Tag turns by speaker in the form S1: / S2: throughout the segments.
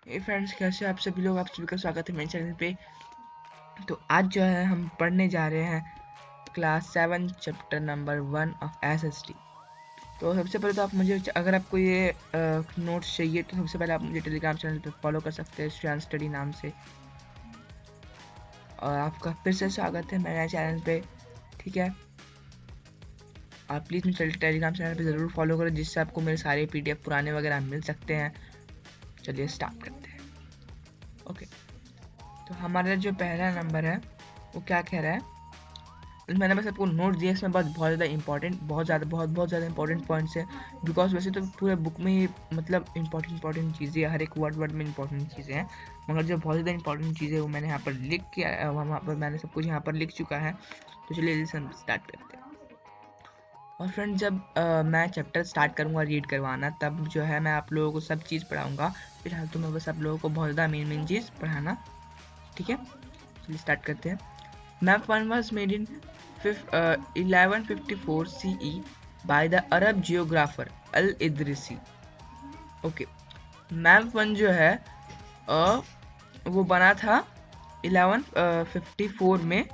S1: Friends, कैसे आप सभी लोग, आप सभी का स्वागत है मेरे चैनल पे। तो आज जो है हम पढ़ने जा रहे हैं class 7 chapter number 1 of SST. तो सबसे पहले तो आप मुझे, अगर आपको ये नोट्स चाहिए तो सबसे पहले आप मुझे टेलीग्राम चैनल पे फॉलो कर सकते हैं श्रेयान स्टडी नाम से। और आपका फिर से स्वागत है मेरे चैनल पे, ठीक है। आप प्लीज़ मुझे टेलीग्राम चैनल पे ज़रूर फॉलो करें, जिससे आपको मेरे सारे PDF पुराने वगैरह मिल सकते हैं। चलिए स्टार्ट करते हैं। ओके, तो हमारा जो पहला नंबर है वो क्या कह रहा है। मैंने बस आपको नोट दिया, इसमें बहुत ज़्यादा इंपॉर्टेंट, बहुत ज़्यादा इंपॉर्टेंट पॉइंट्स है। बिकॉज वैसे तो पूरे बुक में ही मतलब इंपॉर्टेंट चीज़ें, हर एक वर्ड में इंपॉर्टेंट चीज़ें हैं, मगर जो बहुत ज़्यादा इंपॉर्टेंट चीज़ें वो मैंने यहाँ पर लिख के, वहाँ पर मैंने सब कुछ यहाँ पर लिख चुका है। तो चलिए हम स्टार्ट करते हैं। और फ्रेंड, जब मैं चैप्टर स्टार्ट करूँगा रीड करवाना, तब जो है मैं आप लोगों को सब चीज़ पढ़ाऊँगा। फिलहाल तो मैं बस आप लोगों को बहुत ज़्यादा मेन चीज़ पढ़ाना, ठीक है। चलिए स्टार्ट करते हैं। Map 1 was made in 1154 CE by the Arab geographer Al-Idrisi. Okay, map 1 जो है वो बना था 1154 में,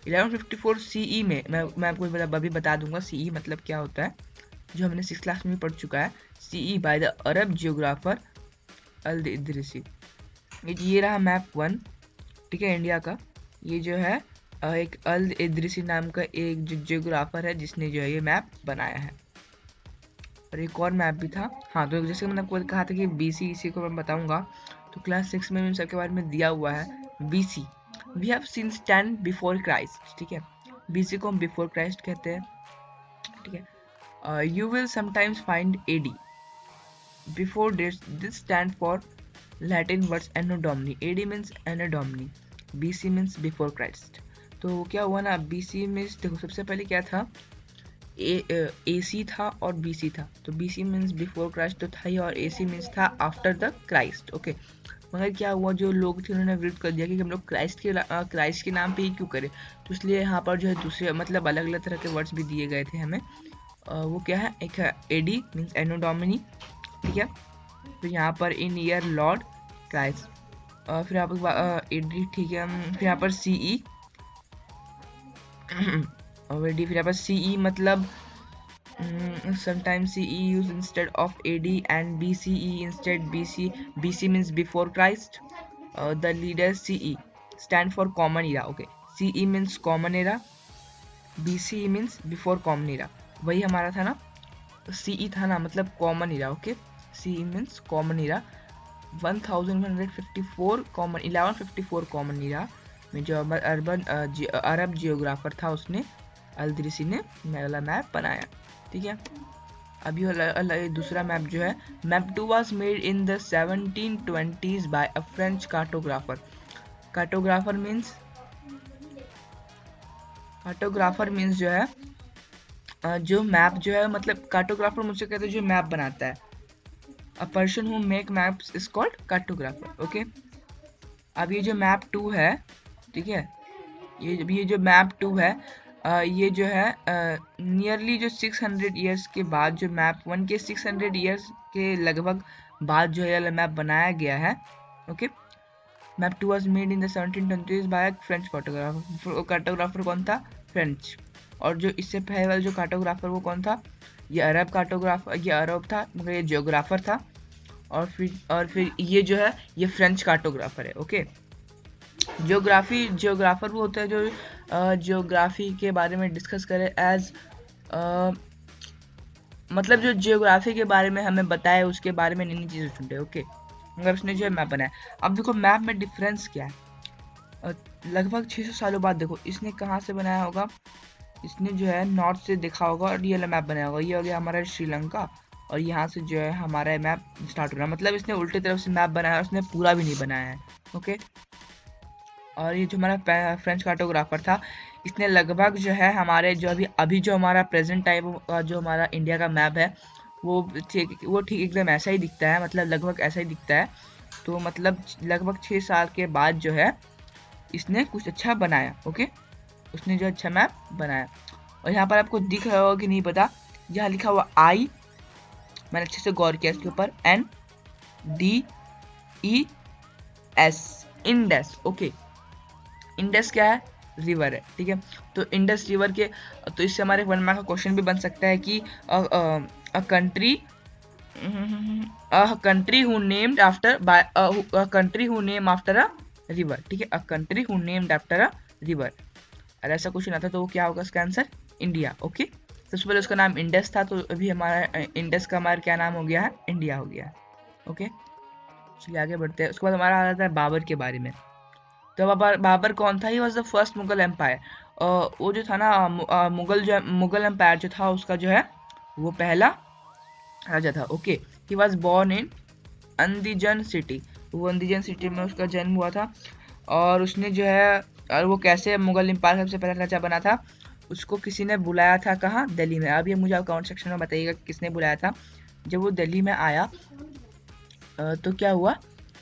S1: 1154 CE में। मैं आपको मतलब अभी बता दूंगा CE मतलब क्या होता है, जो हमने 6th क्लास में पढ़ चुका है। CE by the Arab geographer al Idrisi. ये रहा मैप 1, ठीक है, इंडिया का। ये जो है एक अल इद्रिसी नाम का एक जो जियोग्राफर है, जिसने जो है ये मैप बनाया है। और एक और मैप भी था। हाँ, तो जैसे मैंने आपको कहा था कि BC, इसी को मैं बताऊंगा। तो क्लास 6 में इन सब के बारे में दिया हुआ है। BC we have seen stand before Christ, ठीक है। BC को हम बिफोर क्राइस्ट कहते हैं, ठीक है। You will sometimes find AD before this stand for Latin words anno domini. AD means anno domini, BC means before Christ. तो क्या हुआ ना, BC मीन्स देखो सबसे पहले क्या था, AC था और BC था। तो BC मीन्स बिफोर क्राइस्ट तो था ही, और AC मीन्स था आफ्टर द क्राइस्ट, ओके। मगर क्या हुआ, जो लोग थे उन्होंने विरोध कर दिया कि हम लोग क्राइस्ट के नाम पे ही क्यों करें। तो इसलिए यहाँ पर जो है दूसरे मतलब अलग अलग तरह के वर्ड्स भी दिए गए थे हमें। वो क्या है, एक है AD मीन्स एनो डोमिनी, ठीक है। तो यहाँ पर इन ईयर लॉर्ड क्राइस्ट, फिर यहाँ पर AD, ठीक है। फिर यहाँ पर CE ऑलरेडी, फिर यहाँ पर CE मतलब sometimes CE used instead of AD, and BCE instead BC. BC means before Christ. The leader CE stand for common era, okay. CE means common era, BCE means before common era। वही हमारा था ना, CE था ना, मतलब common era, okay। CE means common era। 1154 common 1154 common era में जो अरब geographer था, उसने अल-इद्रिसी ने वाला मैप बनाया, ठीक है। अभी वाला दूसरा मैप जो है, map 2 was made in the 1720s by a French cartographer. Cartographer means जो है जो मैप जो है, मतलब कार्टोग्राफर मुझसे कहते हैं जो मैप बनाता है। A person who make maps is called cartographer, okay। अब ये जो मैप 2 है, ठीक है, ये जो मैप 2 है, ये जो है नियरली जो 600 ईयर्स के बाद, जो मैप 1 के 600 ईयर्स के लगभग बाद जो है मैप बनाया गया है, okay. Map 2 was made in the 1720s by French cartographer. Cartographer कौन था, फ्रेंच। और जो इससे पहले वाला जो कार्टोग्राफर वो कौन था, ये अरब कार्टोग्राफर, ये अरब था मगर ये जियोग्राफर था। और फिर ये जो है ये फ्रेंच कार्टोग्राफर है, ओके। जियोग्राफर वो होता है जो जियोग्राफी के बारे में डिस्कस करे, एज मतलब जो जियोग्राफी के बारे में हमें बताए, उसके बारे में नई चीज़ें ढूंढे, ओके। मगर उसने जो है मैप बनाया। अब देखो मैप में डिफरेंस क्या है। लगभग 600 सालों बाद देखो इसने कहाँ से बनाया होगा, इसने जो है नॉर्थ से देखा होगा और ये मैप बनाया होगा। ये हो गया हमारा श्रीलंका, और यहाँ से जो है हमारा मैप स्टार्ट हो रहा है। मतलब इसने उल्टे तरफ से मैप बनाया है, उसने पूरा भी नहीं बनाया है, ओके। और ये जो हमारा फ्रेंच कार्टोग्राफर था, इसने लगभग जो है हमारे जो अभी जो हमारा प्रेजेंट टाइम जो हमारा इंडिया का मैप है, वो ठीक एकदम ऐसा ही दिखता है, मतलब लगभग ऐसा ही दिखता है। तो मतलब लगभग 6 साल के बाद जो है इसने कुछ अच्छा बनाया, ओके। उसने जो अच्छा मैप बनाया। और यहाँ पर आपको दिख रहा होगा कि नहीं पता, यहाँ लिखा हुआ I, मैंने अच्छे से गौर किया इसके ऊपर, NDE इंडस। ओके, इंडस क्या है? रिवर है, ठीक है। तो इंडस रिवर के, तो इससे हमारे 1 मार्क का क्वेश्चन भी बन सकता है कि a country who named after bye a country who name after a river, ठीक है। A country who named after a river, अगर ऐसा क्वेश्चन आता तो वो क्या होगा इसका आंसर? इंडिया। ओके, सबसे पहले उसका नाम इंडस था, तो अभी हमारा इंडस का हमारा क्या नाम हो गया है? इंडिया हो गया है। ओके, चलिए आगे बढ़ते हैं। उसके बाद हमारा आ जाता है बाबर के बारे में। तो बाबर कौन था? He was the first Mughal empire. वो जो था ना, मुगल एम्पायर जो था उसका जो है वो पहला राजा था। Okay, he was born in Andijan city, वो अंदीजन सिटी में उसका जन्म हुआ था। और उसने जो है, और वो कैसे मुगल एम्पायर सबसे पहला राजा बना था? उसको किसी ने बुलाया था, कहाँ? दिल्ली में। अब ये मुझे आप कमेंट सेक्शन में बताइएगा किसने बुलाया था। जब वो दिल्ली में आया तो क्या हुआ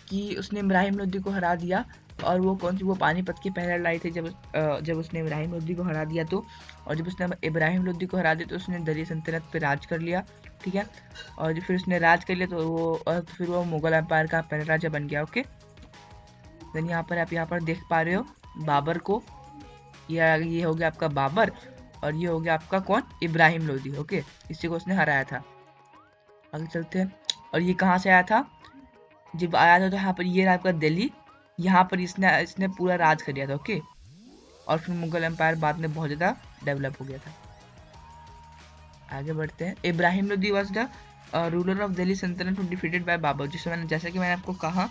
S1: कि उसने इब्राहिम लोदी को हरा दिया। और वो कौन सी, वो पानीपत की पहली लड़ाई थी, जब उसने इब्राहिम लोदी को हरा दिया तो, और जब उसने इब्राहिम लोदी को हरा दिया तो उसने दिल्ली सल्तनत पे राज कर लिया, ठीक है। और फिर उसने राज कर लिया तो फिर वो मुगल एम्पायर का पहला राजा बन गया। ओके, देन यहाँ पर देख पा रहे हो बाबर को, ये हो गया आपका बाबर, और ये हो गया आपका कौन? इब्राहिम लोदी। ओके, इसी को उसने हराया था। आगे चलते हैं। और ये कहाँ से आया था? जब आया था तो यहाँ पर ये आपका दिल्ली, यहाँ पर इसने इसने पूरा राज कर लिया था। ओके, और फिर मुगल एम्पायर बाद में बहुत ज़्यादा डेवलप हो गया था। आगे बढ़ते हैं। Ibrahim Lodi was the ruler of Delhi सल्तनत हु डिफीटेड बाय बाबर, जैसा कि मैंने आपको कहा,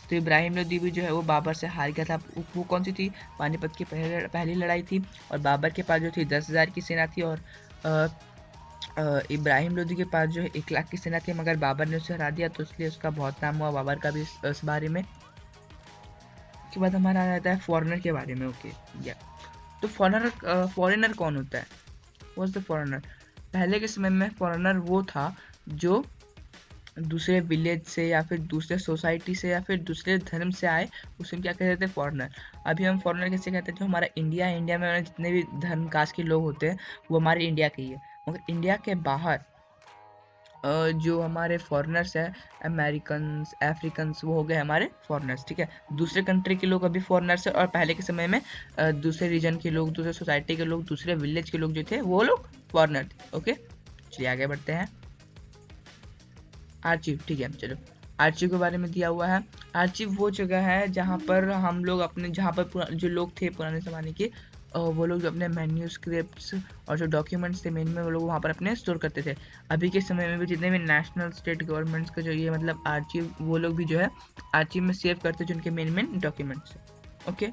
S1: तो इब्राहिम लोदी भी जो है वो बाबर से हार गया था। वो कौन सी थी? पानीपत की पहली लड़ाई थी। और बाबर के पास जो थी 10,000 की सेना थी, और इब्राहिम लोदी के पास जो है 1 लाख की सेना थी, मगर बाबर ने उसे हरा दिया, तो इसलिए उसका बहुत नाम हुआ बाबर का भी इस बारे में। उसके बाद हमारा आ जाता है फॉरेनर के बारे में। ओके, या तो फॉरेनर कौन होता है? Was the foreigner? पहले के समय में फॉरेनर वो था जो दूसरे विलेज से या फिर दूसरे सोसाइटी से या फिर दूसरे धर्म से आए, उसे क्या कहते थे? फॉरेनर। अभी हम फॉरेनर कैसे कहते हैं? जो हमारा इंडिया में जितने भी धर्म कास्ट के लोग होते हैं वो हमारे इंडिया के ही है, मगर इंडिया के बाहर जो हमारे फॉरेनर्स हैं, अमेरिकन्स, अफ्रीकन्स, वो हो गए हमारे फॉरेनर्स, ठीक है। दूसरे कंट्री के लोग अभी फॉरेनर्स है, और पहले के समय में दूसरे रीजन के लोग, दूसरे सोसाइटी के लोग, दूसरे विलेज के लोग जो थे वो लोग फॉरेनर थे। ओके, चलिए आगे बढ़ते हैं। आर्चिव, ठीक है, चलो आर्चिव के बारे में दिया हुआ है। आर्चिव वो जगह है जहाँ पर हम लोग अपने, जहाँ पर जो लोग थे पुराने ज़माने के, वो लोग जो अपने मैन्यूस्क्रिप्ट्स और जो डॉक्यूमेंट्स थे मेन में, वो लोग वहाँ पर अपने स्टोर करते थे। अभी के समय में भी जितने भी नेशनल स्टेट गवर्नमेंट्स का जो ये मतलब आर्चिव, वो लोग भी जो है आर्चिव में सेव करते हैं जो उनके मेन डॉक्यूमेंट्स है। ओके,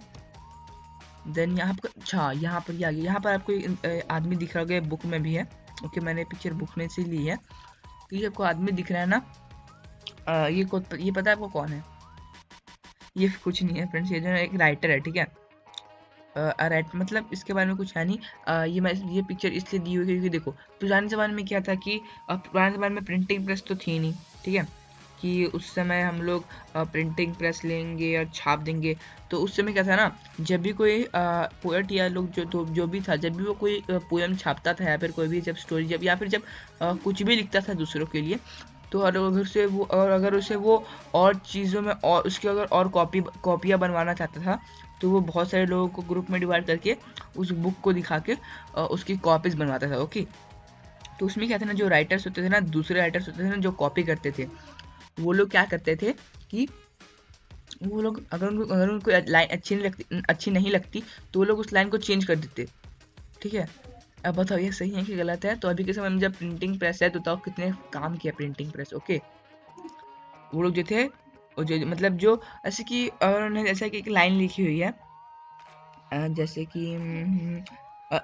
S1: देन यहाँ पर, अच्छा यहाँ पर ये आ गया। यहाँ पर आपको आदमी दिख रहा होगा, बुक में भी है। ओके, मैंने पिक्चर बुक में से ली है। तो ये आपको आदमी दिख रहा है ना, ये पता है आपको कौन है? ये कुछ नहीं है फ्रेंड्स, ये जो है एक राइटर है, ठीक है। राइट मतलब इसके बारे में कुछ है नहीं। ये पिक्चर इसलिए दी हुई है क्योंकि देखो, पुराने ज़माने में क्या था कि पुराने ज़माने में प्रिंटिंग प्रेस तो थी नहीं, ठीक है। कि उस समय हम लोग प्रिंटिंग प्रेस लेंगे और छाप देंगे। तो उस समय क्या था ना, जब भी कोई पोएट या लोग जो भी था, जब भी वो कोई पोएम छापता था, या फिर कोई भी जब स्टोरी, जब या फिर जब कुछ भी लिखता था दूसरों के लिए, तो अगर उसे वो और चीज़ों में और उसकी अगर और कॉपियाँ बनवाना चाहता था, तो वो बहुत सारे लोगों को ग्रुप में डिवाइड करके उस बुक को दिखा के उसकी कॉपीज बनवाता था। ओके, तो उसमें क्या था ना, जो राइटर्स होते थे ना, दूसरे राइटर्स होते थे ना जो कॉपी करते थे, वो लोग क्या करते थे कि वो लोग अगर उनको लाइन अच्छी नहीं लगती तो वो लोग उस लाइन को चेंज कर देते, ठीक है। अब बताओ ये सही है कि गलत है? तो अभी के समय में जब प्रिंटिंग प्रेस है तो बताओ कितने काम किया प्रिंटिंग प्रेस। ओके, वो लोग जो थे, वो जो मतलब जो ऐसे कि उन्होंने जैसे कि एक लाइन लिखी हुई है, जैसे कि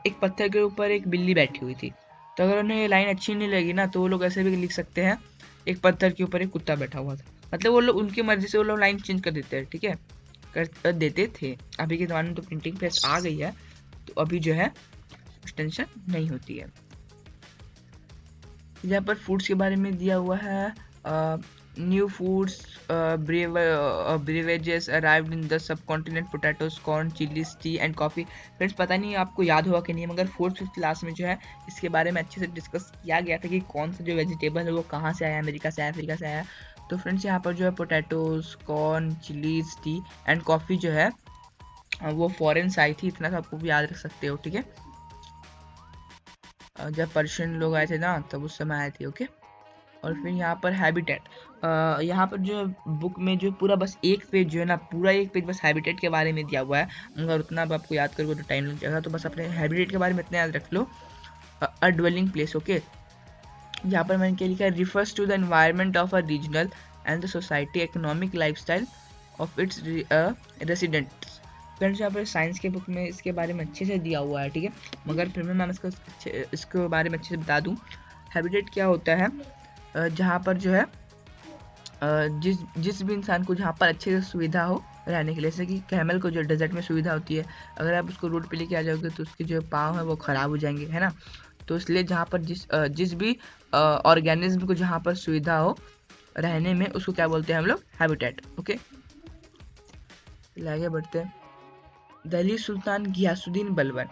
S1: एक पत्थर के ऊपर एक बिल्ली बैठी हुई थी। तो अगर उन्हें ये लाइन अच्छी नहीं लगी ना, तो वो लोग ऐसे भी लिख सकते हैं, एक पत्थर के ऊपर एक कुत्ता बैठा हुआ था। मतलब वो लोग उनकी मर्जी से वो लोग लाइन चेंज कर देते हैं, ठीक है, कर देते थे। अभी के ज़माने में तो प्रिंटिंग प्रेस आ गई है, तो अभी जो है टेंशन नहीं होती है। यहाँ पर फूड्स के बारे में दिया हुआ है। New foods beverages arrived in the subcontinent, potatoes, corn, chillies, tea and coffee. Friends पता नहीं आपको याद होगा कि नहीं, मगर 4th-5th क्लास में जो है इसके बारे में अच्छे से डिस्कस किया गया था कि कौन सा जो वेजिटेबल है वो कहाँ से आया, अमेरिका से आया, अफ्रीका से आया, तो फ्रेंड्स यहाँ पर जो है potatoes, corn, chillies, tea and coffee जो है वो फॉरेन से आई थी, इतना तो आपको भी याद रख सकते हो, ठीक है। जब पर्शियन लोग आए थे ना तब उस समय आए थे, ओके। और फिर यहाँ पर हैबिटेट, यहाँ पर जो बुक में जो पूरा बस एक पेज जो है ना, पूरा एक पेज बस हैबिटेट के बारे में दिया हुआ है। अगर उतना अब आपको याद करोगे तो टाइम लग जाएगा, तो बस अपने हैबिटेट के बारे में इतना याद रख लो। A dwelling place, okay. यहाँ पर मैंने क्या लिखा है, refers to the environment of a regional and the society economic lifestyle of its residents. Friends यहाँ पर साइंस के बुक में इसके बारे में अच्छे से दिया हुआ है, ठीक है, मगर फिर भी मैं इसके बारे में अच्छे से बता दूँ। हैबिटेट क्या होता है, जहाँ पर जो है जिस भी इंसान को जहाँ पर अच्छे से सुविधा हो रहने के लिए, जैसे कि कैमल को जो डेजर्ट में सुविधा होती है, अगर आप उसको रोड पे लेके आ जाओगे तो उसके जो पाँव है वो ख़राब हो जाएंगे, है ना। तो इसलिए जहाँ पर जिस भी ऑर्गेनिज्म को जहाँ पर सुविधा हो रहने में, उसको क्या बोलते हैं हम लोग, हैबिटेट, ओके। आगे बढ़ते हैं। दिल्ली सुल्तान Ghiyasuddin Balban,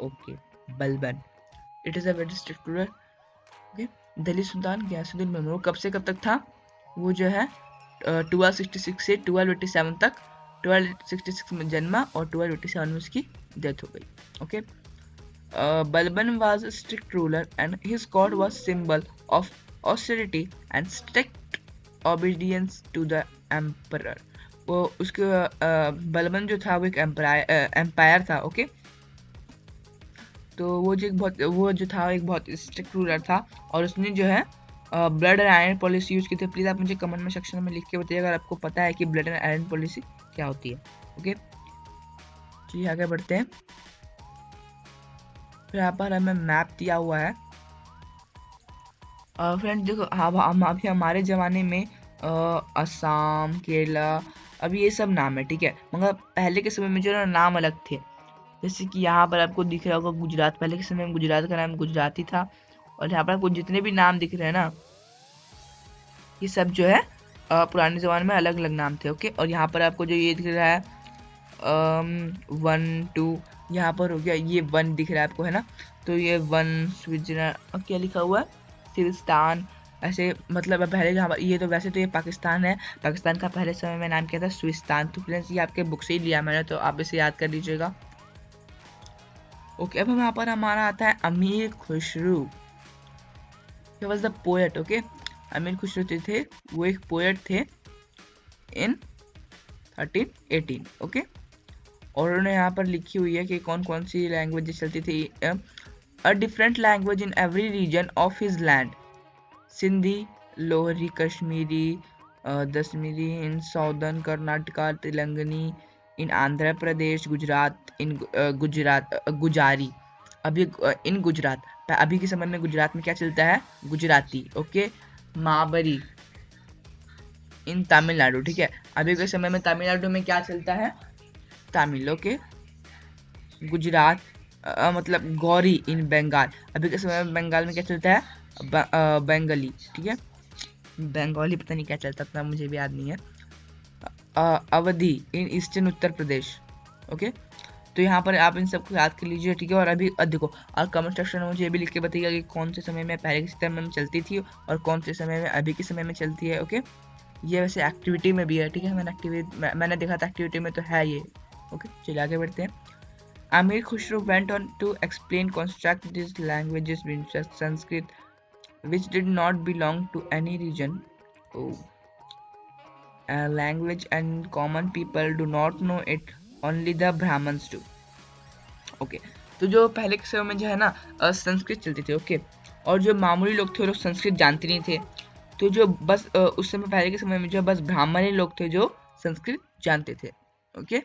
S1: okay, Balban, it is a very strict ruler, okay. Delhi सुल्तान गियासुद्दीन बलबन वो कब से कब तक था, वो जो है 1266 से 1287 तक। 1266 में जन्मा और 1287 में उसकी डेथ हो गई, okay. Balban was a strict ruler and his court was symbol of austerity and strict obedience to the emperor. वो उसके बलबन जो था वो एक एम्पायर था, ओके। तो वो जो था एक बहुत स्ट्रिक्ट रूलर था, और उसने जो है blood and iron policy use की थी। प्लीज़ आप मुझे कमेंट में सेक्शन में लिख के बताइए अगर आपको पता है कि ब्लड एंड आयरन पॉलिसी क्या होती है, ओके। चलिए आगे बढ़ते हैं। फिर यहाँ पर हमें मैप दिया हुआ है। फ्रेंड देखो, हम अभी हमारे ज़माने में असम, केरला, अभी ये सब नाम है, ठीक है, मगर पहले के समय में जो है ना नाम अलग थे। जैसे कि यहाँ पर आपको दिख रहा होगा गुजरात, पहले के समय में गुजरात का नाम गुजराती था। और यहाँ पर आपको जितने भी नाम दिख रहे हैं ना, ये सब जो है पुराने ज़माने में अलग अलग नाम थे, ओके। और यहाँ पर आपको जो ये दिख रहा है 1 2, यहाँ पर हो गया ये 1 दिख रहा है आपको, है ना। तो ये 1 स्विट्जरलैंड, क्या लिखा हुआ है, सिविस्तान, ऐसे मतलब पहले जहाँ ये तो वैसे तो ये पाकिस्तान है, पाकिस्तान का पहले समय में नाम क्या था, स्विस्तान। तो फ्रेंड्स ये आपके बुक से ही लिया मैंने, तो आप इसे याद कर लीजिएगा, ओके। अब यहाँ पर हमारा आता है अमीर Khusro, he was the poet, okay. अमीर खुसरो थे, वो एक पोएट थे इन 1318, ओके। और उन्होंने यहाँ पर लिखी हुई है कि कौन कौन सी लैंग्वेजेस चलती थी। A different language in every region of his land, Sindhi, Lahori, Kashmiri, दसमीरी in southern Karnataka, Telangani in Andhra Pradesh, Gujarat in Gujari, अभी इन गुजरात, अभी के समय में गुजरात में क्या चलता है, गुजराती, ओके। माबरी इन तमिलनाडु, ठीक है, अभी के समय में तमिलनाडु में क्या चलता है, तमिल, ओके। गुजरात मतलब गौरी इन बंगाल, अभी के समय में बंगाल में क्या चलता है, बंगाली, ठीक है, बंगाली पता नहीं क्या चलता था, मुझे भी याद नहीं है। अवधि in eastern Uttar Pradesh, okay. तो यहाँ पर आप इन सबको याद कर लीजिए, ठीक है। और अभी देखो, और कमेंट सेक्शन में मुझे ये भी लिख के बताइएगा कि कौन से समय में पहले के समय में चलती थी और कौन से समय में अभी के समय में चलती है, ओके। ये वैसे एक्टिविटी में भी है, ठीक है, मैंने देखा था एक्टिविटी में तो है ये, ओके। चलिए आगे बढ़ते हैं। Amir Khusro went on to explain construct these languages in Sanskrit, which did not belong to any region. Oh. A language and common people do not know it, only the Brahmins do. Okay. तो जो पहले के समय में जो है ना संस्कृत चलती थी, ओके। और जो मामूली लोग थे वो लोग संस्कृत जानते नहीं थे। तो जो बस उस समय पहले के समय में जो बस ब्राह्मण ही लोग थे जो संस्कृत जानते थे, ओके।